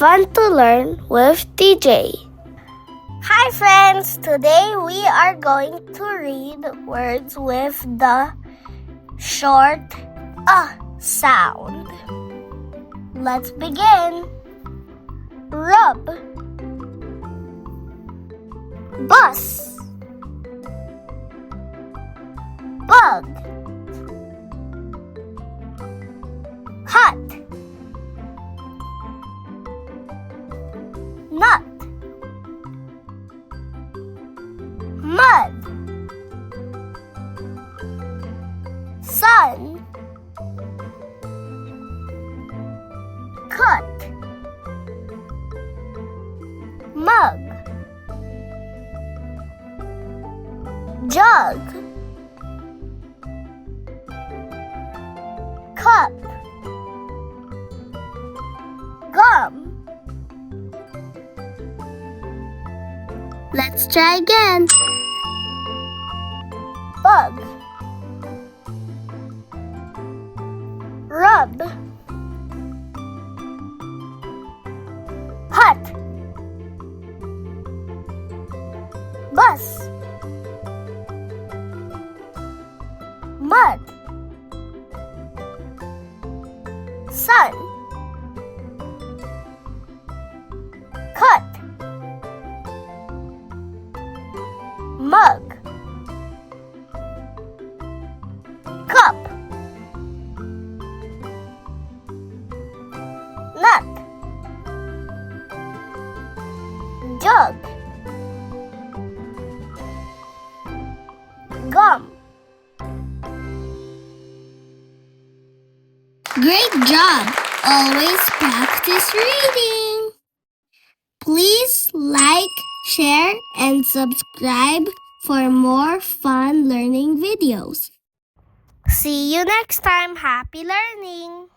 Fun to Learn with DJ. Hi friends! Today we are going to read words with the short sound. Let's begin. Rub, bus, bug, hot, nut, mud, sun, cut, mug, jug, cup, gum. Let's try again. Bug, rub, hot, bus, mud, sun, cut, mug, cup, nut, jug, gum. Great job! Always practice reading. Please like, share, and subscribe for more fun learning videos. See you next time. Happy learning!